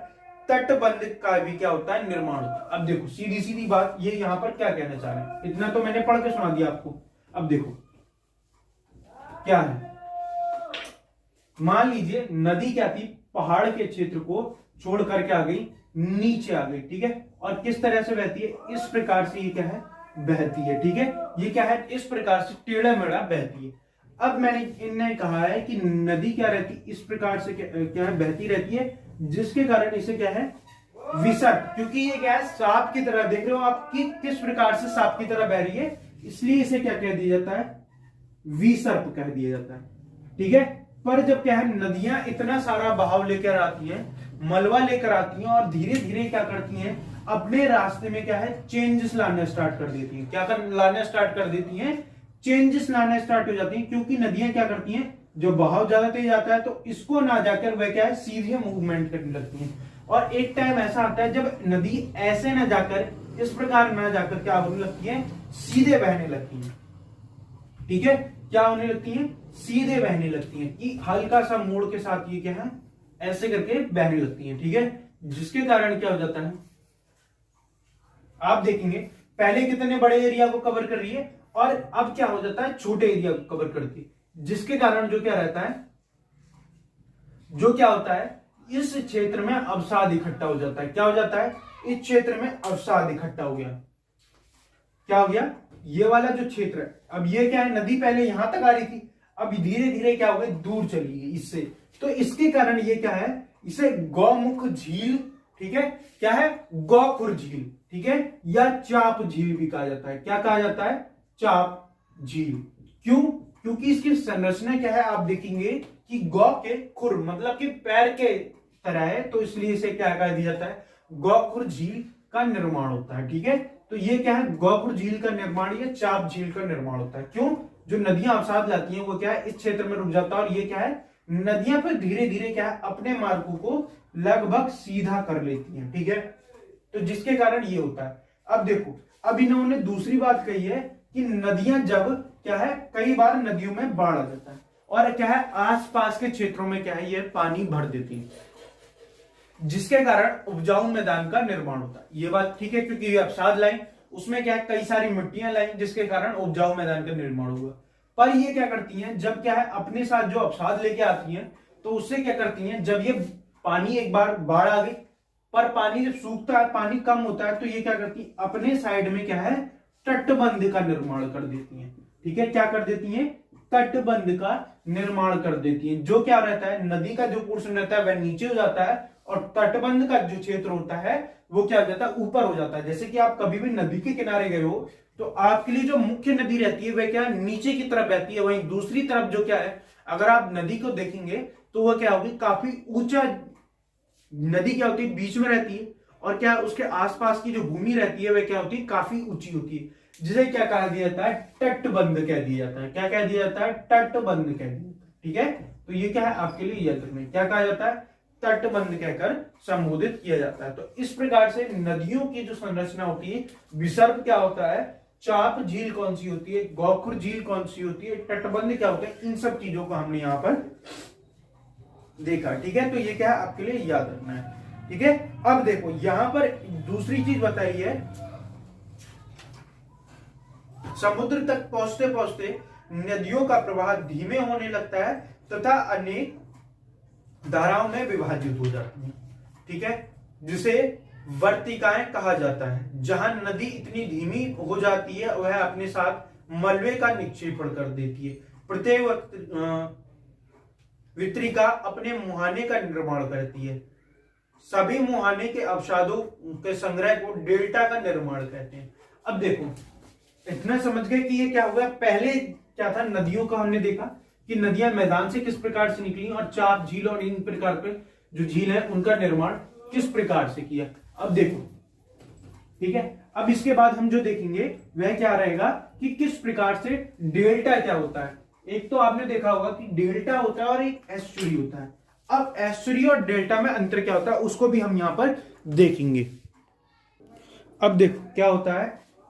तटबंध का भी क्या होता है, निर्माण होता है। अब देखो सीधी सीधी बात, ये यहाँ पर क्या कहना चाह रहे हैं, इतना तो मैंने पढ़ के सुना दिया आपको। अब देखो क्या है, मान लीजिए नदी क्या थी, पहाड़ के क्षेत्र को छोड़ करके आ गई, नीचे आ गई। ठीक है, और किस तरह से बहती है, इस प्रकार से ये क्या है, बहती है। ठीक है, ये क्या है, इस प्रकार से टेढ़ा मेढ़ा बहती है। अब मैंने इनने कहा है कि नदी क्या रहती है, इस प्रकार से क्या है, बहती रहती है, जिसके कारण इसे क्या है, विसर्ग, क्योंकि ये क्या है, सांप की तरह, देख रहे हो आप कि किस प्रकार से सांप की तरह बह रही है, इसलिए इसे क्या कह दिया जाता है, विसर्प कह दिया जाता है। ठीक है, पर जब क्या है, नदियां इतना सारा बहाव लेकर आती हैं, मलबा लेकर आती हैं और धीरे धीरे क्या करती हैं, अपने रास्ते में क्या है, चेंजेस लाना स्टार्ट कर देती हैं। क्या लाना स्टार्ट कर देती हैं, चेंजेस लाना स्टार्ट हो जाती हैं, क्योंकि नदियां क्या करती हैं, जो बहाव ज्यादा तेज आता है तो इसको ना जाकर वह क्या है, सीधे मूवमेंट करने लगती हैं। और एक टाइम ऐसा आता है जब नदी ऐसे ना जाकर, इस प्रकार ना जाकर क्या होने लगती है, सीधे बहने लगती है। ठीक है, क्या होने लगती है, सीधे बहने लगती हैं, कि हल्का सा मोड़ के साथ ये क्या है, ऐसे करके बहने लगती हैं। ठीक है, जिसके कारण क्या हो जाता है, आप देखेंगे पहले कितने बड़े एरिया को कवर कर रही है और अब क्या हो जाता है, छोटे एरिया को कवर करती है, जिसके कारण जो क्या रहता है, जो क्या होता है, इस क्षेत्र में अवसाद इकट्ठा हो जाता है। क्या हो जाता है, इस क्षेत्र में अवसाद इकट्ठा हो गया। क्या हो गया, ये वाला जो क्षेत्र है, अब ये क्या है, नदी पहले यहां तक आ रही थी, अब धीरे धीरे क्या हो गई, दूर चली गई इससे, तो इसके कारण ये क्या है, इसे गौमुख झील, ठीक है, क्या है, गोखुर झील, ठीक है, या चाप झील भी कहा जाता है। क्या कहा जाता है, चाप झील। क्यों, क्योंकि इसकी संरचना क्या है, आप देखेंगे कि गौ के खुर मतलब कि पैर के तरह है, तो इसलिए इसे क्या कहा दिया जाता है, गोखुर झील का निर्माण होता है। ठीक है, तो ये क्या है, गोखुर झील का निर्माण, या चाप झील का निर्माण होता है। क्यों, जो नदियां अवसाद लाती हैं वो क्या है, इस क्षेत्र में रुक जाता है, और ये क्या है, नदियां फिर धीरे धीरे क्या है, अपने मार्गों को लगभग सीधा कर लेती हैं। ठीक है, तो जिसके कारण ये होता है। अब देखो, अब इन्होंने दूसरी बात कही है कि नदियां जब क्या है, कई बार नदियों में बाढ़ आ जाता है, और क्या है, आसपास के क्षेत्रों में क्या है, ये पानी भर देती है, जिसके कारण उपजाऊ मैदान का निर्माण होता है। ये बात ठीक है, क्योंकि ये अवसाद लाइन, उसमें क्या है, कई सारी मिट्टियां लाई, जिसके कारण उपजाऊ मैदान का निर्माण हुआ। पर ये क्या करती हैं, जब क्या है, अपने साथ जो अवसाद लेके आती हैं, तो उससे क्या करती हैं, जब ये पानी एक बार बाढ़ आ गई, पर पानी जब सूखता है, पानी कम होता है, तो ये क्या करती है, अपने साइड में क्या है, तटबंध का निर्माण कर देती हैं। ठीक है, क्या कर देती हैं, तटबंध का निर्माण कर देती हैं। जो क्या रहता है, नदी का जो पोर्शन रहता है वह नीचे हो जाता है, और तटबंध का जो क्षेत्र होता है वो क्या हो जाता है, ऊपर हो जाता है। जैसे कि आप कभी भी नदी के किनारे गए हो, तो आपके लिए जो मुख्य नदी रहती है वह क्या है, नीचे की तरफ बहती है। वहीं दूसरी तरफ जो क्या है, अगर आप नदी को देखेंगे तो वह क्या होगी, काफी ऊंचा नदी क्या होती है, बीच में रहती है, और क्या उसके आसपास की जो भूमि रहती है वह क्या होती है, काफी ऊंची होती है, जिसे क्या कहा दिया जाता है, तटबंध कह दिया जाता है। क्या कह दिया जाता है, तटबंध कह दिया जाता है। ठीक है, तो ये क्या है, आपके लिए याद रखना है, क्या कहा जाता है, तटबंध कहकर संबोधित किया जाता है। तो इस प्रकार से नदियों की जो संरचना होती है, विसर्ग क्या होता है, चाप झील कौन सी होती है, गोखुर झील कौन सी होती है, तटबंध क्या होता है, इन सब चीजों को हमने यहां पर देखा। ठीक है, तो ये क्या है, आपके लिए याद रखना है। ठीक है, अब देखो यहां पर दूसरी चीज बताई है, समुद्र तक पहुंचते पहुंचते नदियों का प्रवाह धीमे होने लगता है तथा अनेक धाराओं में विभाजित हो जाती है। ठीक है, जिसे वर्तिकाएं कहा जाता है। जहां नदी इतनी धीमी हो जाती है वह अपने साथ मलबे का निक्षेपण कर देती है। प्रत्येक वितरिका अपने मुहाने का निर्माण करती है। सभी मुहाने के अवसादों के संग्रह को डेल्टा का निर्माण कहते हैं। अब देखो, इतना समझ गए कि ये क्या हुआ, पहले क्या था, नदियों का हमने देखा कि नदियां मैदान से किस प्रकार से निकली, और चाप झील और इन प्रकार के जो झील है उनका निर्माण किस प्रकार से किया। अब देखो, ठीक है, अब इसके बाद हम जो देखेंगे वह क्या रहेगा कि किस प्रकार से डेल्टा क्या होता है। एक तो आपने देखा होगा कि डेल्टा होता है और एक एस्चुरी होता है। अब एस्चुरी और डेल्टा में अंतर क्या होता है उसको भी हम यहां पर देखेंगे। अब देखो क्या होता है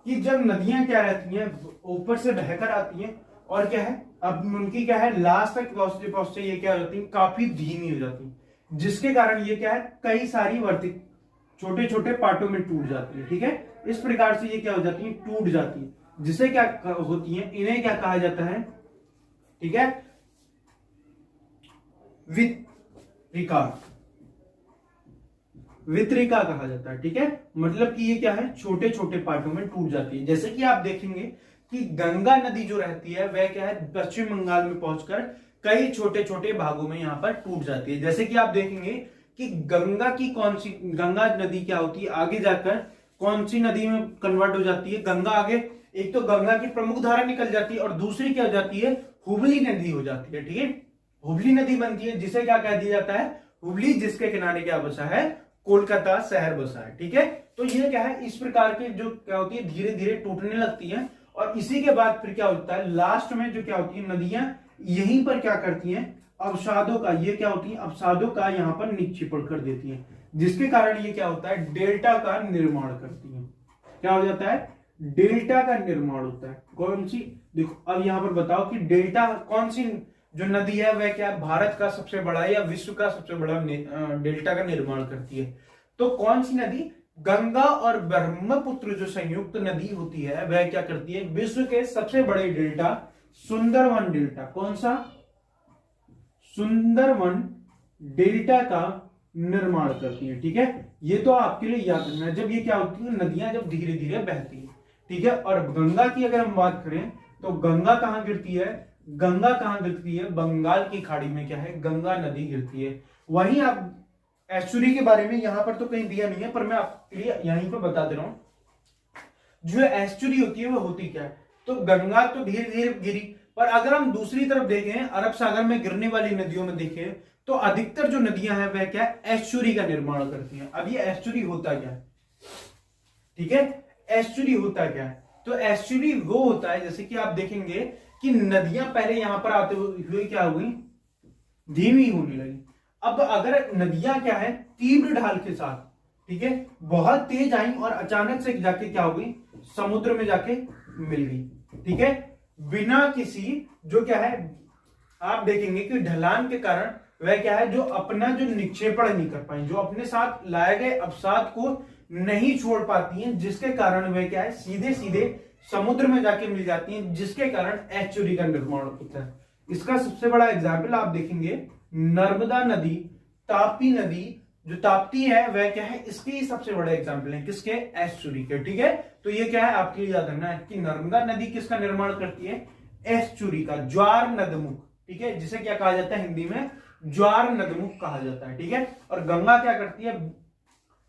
कि जब नदियां क्या रहती हैं, ऊपर से बहकर आती हैं, और क्या है, अब उनकी क्या है, लास्ट तक पहुंचते पहुंचते ये क्या हो जाती है, काफी धीमी हो जाती है, जिसके कारण ये क्या है, कई सारी वर्तिक छोटे छोटे पार्टों में टूट जाती है। ठीक है, इस प्रकार से ये क्या हो जाती है, टूट जाती है, जिसे क्या होती है, इन्हें क्या कहा जाता है, ठीक है, वितरिका, वितरिका कहा जाता है। ठीक है, मतलब कि ये क्या है, छोटे छोटे पार्टों में टूट जाती है। जैसे कि आप देखेंगे कि गंगा नदी जो रहती है वह क्या है, पश्चिम बंगाल में पहुंचकर कई छोटे छोटे भागों में यहां पर टूट जाती है। जैसे कि आप देखेंगे कि गंगा की कौन सी, गंगा नदी क्या होती है, आगे जाकर कौन सी नदी में कन्वर्ट हो जाती है, गंगा आगे, एक तो गंगा की प्रमुख धारा निकल जाती है, और दूसरी क्या हो जाती है, हुबली नदी हो जाती है। ठीक है, हुबली नदी बनती है, जिसे क्या कह दिया जाता है, हुबली, जिसके किनारे क्या बसा है, कोलकाता शहर बसा है। ठीक है, तो ये क्या है, इस प्रकार के जो क्या होती है, धीरे धीरे टूटने लगती है, और इसी के बाद फिर क्या होता है, लास्ट में जो क्या होती है, नदियां यहीं पर क्या करती हैं, अवसादों का, ये क्या होती है, अवसादों का यहां पर निक्षेपण कर देती है, जिसके कारण ये क्या होता है, डेल्टा का निर्माण करती है। क्या हो जाता है, डेल्टा का निर्माण होता है। कौन सी, देखो अब यहां पर बताओ कि डेल्टा कौन सी जो नदी है वह क्या भारत का सबसे बड़ा या विश्व का सबसे बड़ा डेल्टा का निर्माण करती है। तो कौन सी नदी, गंगा और ब्रह्मपुत्र जो संयुक्त नदी होती है वह क्या करती है, विश्व के सबसे बड़े डेल्टा सुंदरवन डेल्टा, कौन सा, सुंदरवन डेल्टा का निर्माण करती है। ठीक है, ये तो आपके लिए याद रखना है, जब ये क्या होती है, नदियां जब धीरे धीरे बहती है। ठीक है, और गंगा की अगर हम बात करें तो गंगा कहां गिरती है, गंगा कहां गिरती है, बंगाल की खाड़ी में क्या है, गंगा नदी गिरती है। वहीं आप एस्चुरी के बारे में यहाँ पर तो कहीं दिया नहीं है, पर मैं आपके लिए यहीं पर बता दे रहा हूं। जो एस्चुरी होती है वो होती क्या है, तो गंगा तो धीरे धीरे गिरी, पर अगर हम दूसरी तरफ देखें, अरब सागर में गिरने वाली नदियों में देखें, तो अधिकतर जो नदियां हैं वह क्या है, एस्चुरी का निर्माण करती हैं। अब ये एस्चुरी होता क्या है, ठीक है, एस्चुरी होता क्या है, तो एस्चुरी वो होता है, जैसे कि आप देखेंगे कि नदियां पहले यहां पर आते हुए क्या हुई, धीमी होने लगी। अब अगर नदियां क्या है, तीव्र ढाल के साथ, ठीक है, बहुत तेज आई और अचानक से जाके क्या हो गई, समुद्र में जाके मिल गई, ठीक है, बिना किसी, जो क्या है, आप देखेंगे कि ढलान के कारण वह क्या है, जो अपना जो निक्षेपण नहीं कर पाई, जो अपने साथ लाए गए अवसाद को नहीं छोड़ पाती हैं, जिसके कारण वह क्या है, सीधे सीधे समुद्र में जाके मिल जाती हैं, जिसके कारण एस्चुरी का निर्माण होता है। इसका सबसे बड़ा एग्जाम्पल आप देखेंगे, नर्मदा नदी, ताप्ती नदी, जो ताप्ती है वह क्या है, इसके ही सबसे बड़े एग्जाम्पल है, किसके, एस्चुरी के, ठीक है। तो ये क्या है, आपके लिए याद रखना है कि नर्मदा नदी किसका निर्माण करती है, एस्चुरी का, ज्वार नदमुख, ठीक है, जिसे क्या कहा जाता है हिंदी में, ज्वार नदमुख कहा जाता है, ठीक है। और गंगा क्या करती है,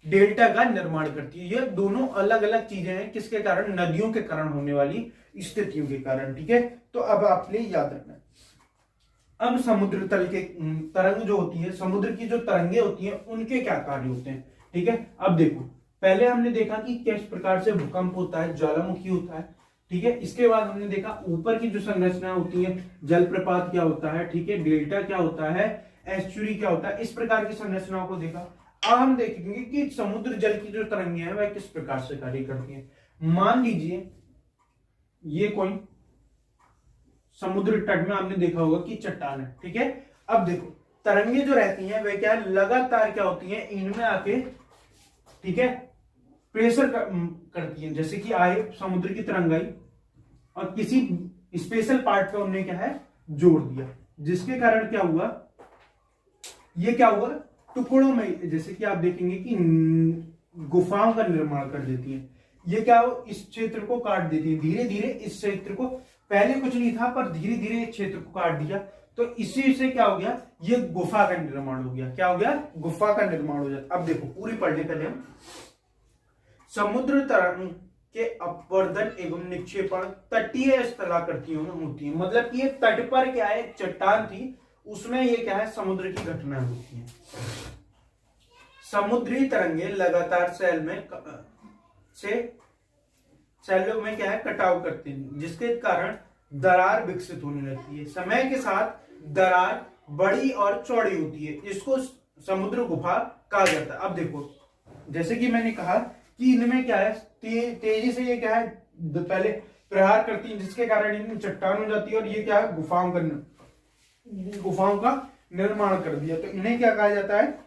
डेल्टा का निर्माण करती है। ये दोनों अलग अलग चीजें हैं, किसके कारण, नदियों के कारण होने वाली स्थितियों के कारण, ठीक है। तो अब आपके लिए याद रखना है, अब समुद्र तल के तरंग जो होती है, समुद्र की जो तरंगे होती हैं, उनके क्या कार्य होते हैं, ठीक है। अब देखो, पहले हमने देखा कि किस प्रकार से भूकंप होता है, ज्वालामुखी होता है, ठीक है। इसके बाद हमने देखा ऊपर की जो संरचना होती है, जलप्रपात क्या होता है, ठीक है, डेल्टा क्या होता है, एस्चुरी क्या होता है, इस प्रकार की संरचनाओं को देखा। अब हम देखेंगे कि समुद्र जल की जो तरंगे हैं वह किस प्रकार से कार्य करती हैं। मान लीजिए ये कोई समुद्र तट में आपने देखा होगा कि चट्टान है, ठीक है। अब देखो, तरंगे जो रहती हैं वे क्या है, लगातार क्या होती हैं, इनमें आके, ठीक है, प्रेशर करती हैं, जैसे कि आए समुद्र की तरंग आई और किसी स्पेशल पार्ट पे उन्होंने क्या है, जोड़ दिया, जिसके कारण क्या हुआ, ये क्या हुआ, टुकड़ों में, जैसे कि आप देखेंगे कि गुफाओं का निर्माण कर देती है। ये क्या हो, इस क्षेत्र को काट देती है, धीरे धीरे इस क्षेत्र को, पहले कुछ नहीं था पर धीरे धीरे इस क्षेत्र को काट दिया, तो इसी से क्या हो गया, ये गुफा का निर्माण हो गया, क्या हो गया, गुफा का निर्माण हो जाता। अब देखो पूरी पढ़ने पहले हम, समुद्र तरंग के अपवर्दन एवं निक्षेपण तटीय स्थलाकृतियों में होती है, मतलब कि ये तट पर क्या है, चट्टान थी, उसमें ये क्या है, समुद्र की घटना होती है। समुद्री तरंगे लगातार सैलों में क्या है, कटाव करते हैं, जिसके कारण दरार विकसित होने लगती है। समय के साथ दरार बड़ी और चौड़ी होती है, इसको समुद्र गुफा कहा जाता है। अब देखो, जैसे कि मैंने कहा कि इनमें क्या है, तेजी से ये क्या है, पहले प्रहार करती है, जिसके कारण इनमें चट्टान हो जाती है, और ये क्या है, गुफाओं का निर्माण कर दिया, तो इन्हें क्या कहा जाता है,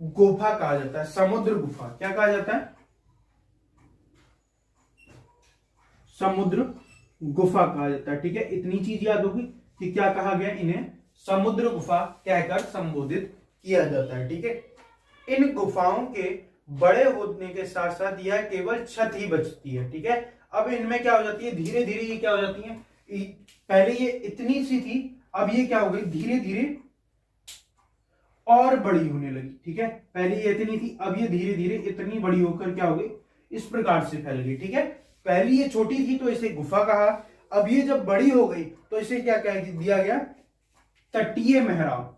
गुफा कहा जाता है, समुद्र गुफा क्या कहा जाता है, समुद्र गुफा कहा जाता है, ठीक है। इतनी चीज याद होगी कि क्या कहा गया, इन्हें समुद्र गुफा कहकर संबोधित किया जाता है, ठीक है। इन गुफाओं के बड़े होने के साथ साथ यह केवल छत ही बचती है, ठीक है। अब इनमें क्या हो जाती है, धीरे धीरे ये क्या हो जाती है, पहले ये इतनी सी थी, अब ये क्या हो गई, धीरे धीरे और बड़ी होने लगी, ठीक है। पहले ये इतनी थी, अब ये धीरे धीरे इतनी बड़ी होकर क्या हो गई, इस प्रकार से फैल गई, ठीक है। पहले ये छोटी थी तो इसे गुफा कहा, अब ये जब बड़ी हो गई तो इसे क्या कह दिया गया, तटीय मेहराब।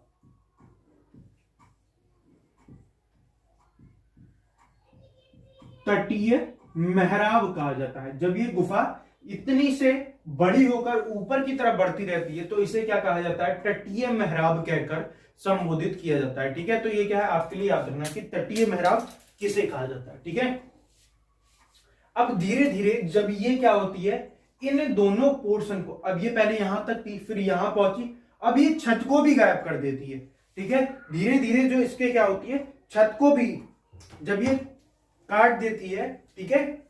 तटीय मेहराब कहा जाता है। जब ये गुफा इतनी से बड़ी होकर ऊपर की तरफ बढ़ती रहती है तो इसे क्या कहा जाता है, तटीय मेहराब कहकर संबोधित किया जाता है, ठीक है। तो ये क्या है, आपके लिए याद रखना कि तटीय मेहराब किसे कहा जाता है, ठीक है। अब धीरे धीरे जब ये क्या होती है, इन दोनों पोर्शन को, अब ये पहले यहां तक थी, फिर यहां पहुंची, अब ये छत को भी गायब कर देती है, ठीक है। धीरे धीरे जो इसके क्या होती है, छत को भी जब ये काट देती है, ठीक है,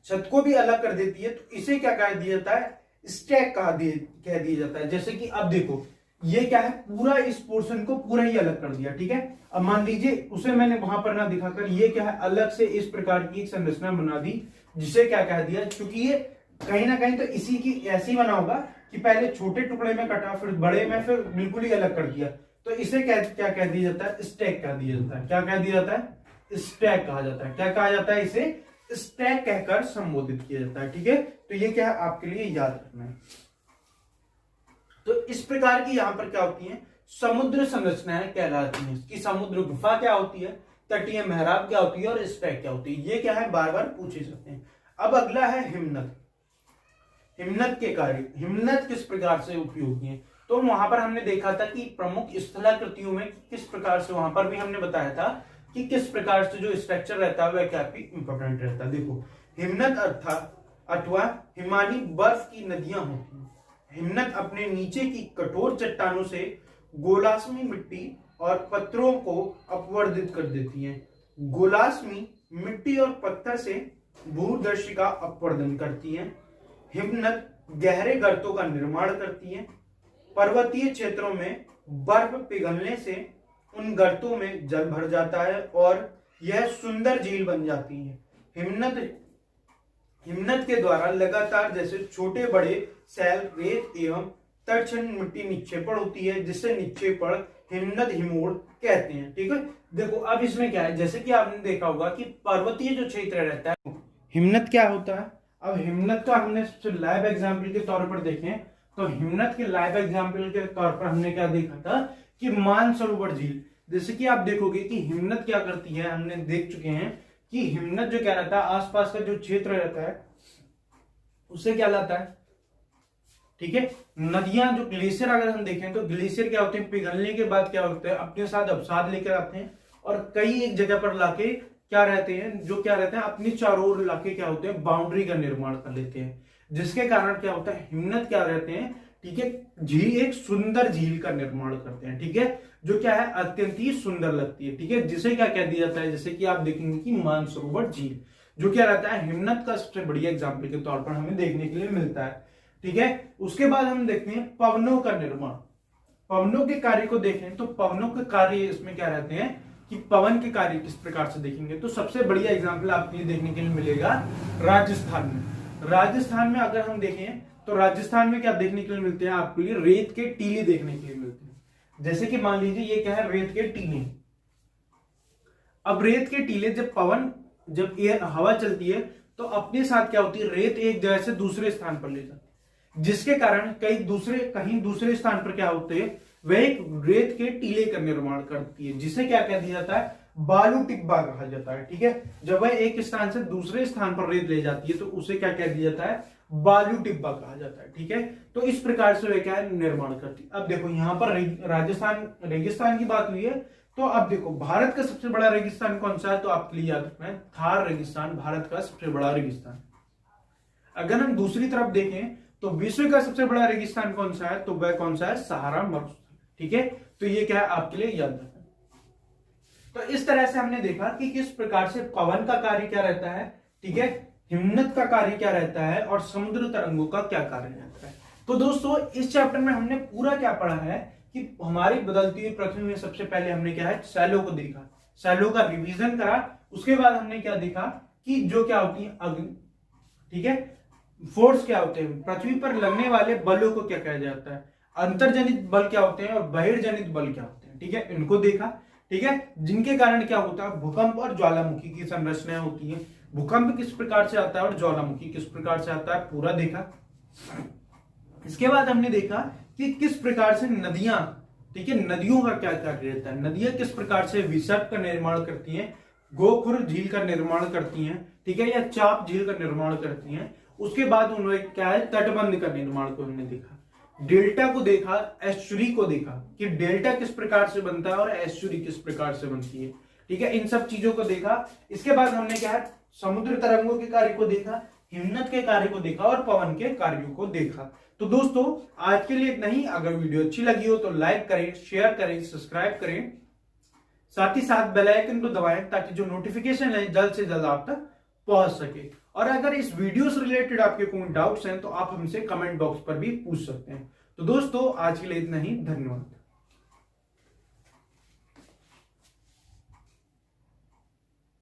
छत को भी अलग कर देती है, तो इसे क्या कह दिया जाता है, स्टैक कह दिया जाता है। जैसे कि अब देखो, ये क्या है, पूरा इस पोर्शन को पूरा ही अलग कर दिया, ठीक है। अब मान लीजिए उसे मैंने वहां पर ना दिखाकर ये क्या है, अलग से इस प्रकार की एक संरचना बना दी, जिसे क्या कह दिया, क्योंकि ये कहीं ना कहीं तो इसी की ऐसी बना होगा कि पहले छोटे टुकड़े में कटा, फिर बड़े में, फिर बिल्कुल ही अलग कर दिया, तो इसे क्या क्या कह दिया जाता है, स्टैक कह दिया जाता है। क्या कह दिया जाता है, स्टैक कहा जाता है। क्या कहा जाता है, इसे स्टैक कहकर संबोधित किया जाता है। ठीक है, तो ये क्या है आपके लिए याद रखना है। तो इस प्रकार की यहां पर क्या होती है, समुद्र संरचनाएं कहलाती हैं कि समुद्र गुफा क्या होती है, तटीय मेहराब क्या होती है और स्टैक क्या होती है। ये क्या है बार बार पूछे जाते हैं। अब अगला है हिमनद। हिमनद के कार्य, हिमनद किस प्रकार से उपयोगी है, तो वहां पर हमने देखा था कि प्रमुख स्थलाकृतियों में किस प्रकार से, वहां पर भी हमने बताया था कि किस प्रकार से जो स्ट्रक्चर रहता है वह काफी इंपॉर्टेंट रहता है। देखो, हिमनद अथवा हिमानी बर्फ की नदियां होती हैं। हिमनद अपने नीचे की कठोर चट्टानों से गोलास्मी मिट्टी और पत्थरों को अपवर्दित कर देती हैं। गोलास्मी मिट्टी और पत्थर से भूदर्शी का अपवर्दन करती हैं। हिमनद गहरे गर्तों का निर्माण करती हैं। पर्वतीय क्षेत्रों में बर्फ पिघलने से उन गर्तों में जल भर जाता है और यह सुंदर झील बन जाती है। हिमनद के द्वारा लगातार जैसे छोटे बड़े सैल, रेत एवं तटछन मिट्टी निक्षेपण होती है, जिससे निक्षेपण हिमनद हिमोड़ कहते हैं। ठीक है, देखो अब इसमें क्या है, जैसे कि आपने देखा होगा कि पर्वतीय जो क्षेत्र रहता है, हिमनद क्या होता है। अब हिमनद का हमने लाइव एग्जाम्पल के तौर पर देखें तो हिमनद के लाइव एग्जाम्पल के तौर पर हमने क्या देखा था कि मानसरोवर झील, जैसे कि आप देखोगे कि हिमनद क्या करती है, हमने देख चुके हैं कि हिमनद जो क्या रहता है, आसपास का जो क्षेत्र रहता है उससे क्या लाता है। ठीक है, नदियां जो ग्लेशियर अगर हम देखें तो ग्लेशियर क्या होते हैं, पिघलने के बाद क्या होते हैं, अपने साथ अवसाद लेकर आते हैं और कई एक जगह पर लाके क्या रहते हैं, जो क्या रहते हैं अपनी चारों ओर लाके क्या होते हैं, बाउंड्री का निर्माण कर लेते हैं, जिसके कारण क्या होता है, हिमनद क्या रहते हैं, ठीक है, झील एक सुंदर झील का निर्माण करते हैं। ठीक है, जो क्या है अत्यंत ही सुंदर लगती है। ठीक है, जिसे क्या कह दिया जाता है, जैसे कि आप देखेंगे कि मानसरोवर झील जो क्या रहता है हिमनद का सबसे बढ़िया एग्जाम्पल के तौर पर हमें देखने के लिए मिलता है। ठीक है, उसके बाद हम देखते हैं पवनों का निर्माण। पवनों के कार्य को देखें तो पवनों के कार्य इसमें क्या रहते हैं कि पवन के कार्य किस प्रकार से देखेंगे तो सबसे बढ़िया एग्जाम्पल आपको ये देखने के लिए मिलेगा राजस्थान में। राजस्थान में अगर हम देखें तो राजस्थान में क्या देखने के लिए मिलते हैं, आपको ये रेत के टीले देखने के लिए मिलते हैं। जैसे कि मान लीजिए ये क्या है, रेत के टीले। अब रेत के टीले जब हवा चलती है तो अपने साथ क्या होती है, रेत एक जगह से दूसरे स्थान पर ले जाती है, जिसके कारण कहीं दूसरे स्थान पर क्या होते हैं, वह एक रेत के टीले का निर्माण करती है, जिसे क्या कह दिया जाता है, बालू टिब्बा कहा जाता है। ठीक है, जब वह एक स्थान से दूसरे स्थान पर रेत ले जाती है तो उसे क्या कह दिया जाता है, बालू टिब्बा कहा जाता है। ठीक है, तो इस प्रकार से वह क्या है निर्माण करती है। अब देखो यहाँ पर राजस्थान रेगिस्तान की बात हुई है, तो अब देखो भारत का सबसे बड़ा रेगिस्तान कौन सा है, तो आपके लिए याद रखना है थार रेगिस्तान भारत का सबसे बड़ा रेगिस्तान। अगर हम दूसरी तरफ देखें तो विश्व का सबसे बड़ा रेगिस्तान कौन सा है, तो वह कौन सा है, सहारा मरुस्थल। ठीक है, तो ये क्या है आपके लिए याद रखना। तो इस तरह से हमने देखा कि किस प्रकार से पवन का कार्य क्या रहता है, ठीक है, हिमनद का कार्य क्या रहता है और समुद्र तरंगों का क्या कार्य रहता है। तो दोस्तों इस चैप्टर में हमने पूरा क्या पढ़ा है कि हमारी बदलती हुई पृथ्वी में सबसे पहले हमने क्या है, शैलो को देखा, शैलो का रिवीजन करा। उसके बाद हमने क्या देखा कि जो क्या होती है अग्नि, ठीक है, फोर्स क्या होते हैं, पृथ्वी पर लगने वाले बलों को क्या कहा जाता है, अंतर्जनित बल क्या होते हैं और बहिर्जनित बल क्या होते हैं। ठीक है, इनको देखा। ठीक है, जिनके कारण क्या होता है, भूकंप और ज्वालामुखी की संरचनाएं होती है। भूकंप किस प्रकार से आता है और ज्वालामुखी किस प्रकार से आता है, पूरा देखा। इसके बाद हमने देखा कि किस प्रकार से नदियां, ठीक है, नदियों का क्या कार्य रहता है, नदियां किस प्रकार से विसर्ग का निर्माण करती हैं, गोखुर झील का निर्माण करती हैं, ठीक है, या चाप झील का निर्माण करती हैं। उसके बाद उन्होंने क्या है, तटबंध का निर्माण को हमने देखा। डेल्टा को देखा, एस्चुरी को देखा कि डेल्टा किस प्रकार से बनता है और एस्चुरी किस प्रकार से बनती है। ठीक है, इन सब चीजों को देखा। इसके बाद हमने क्या है, समुद्र तरंगों के कार्य को देखा, हिमनद के कार्य को देखा और पवन के कार्यों को देखा। तो दोस्तों आज के लिए इतना ही। अगर वीडियो अच्छी लगी हो तो लाइक करें, शेयर करें, सब्सक्राइब करें, साथ ही साथ बेल आइकन को दबाएं ताकि जो नोटिफिकेशन है जल्द से जल्द आप तक पहुंच सके। और अगर इस वीडियो से रिलेटेड आपके कोई डाउट्स हैं तो आप हमसे कमेंट बॉक्स पर भी पूछ सकते हैं। तो दोस्तों आज के लिए इतना ही, धन्यवाद।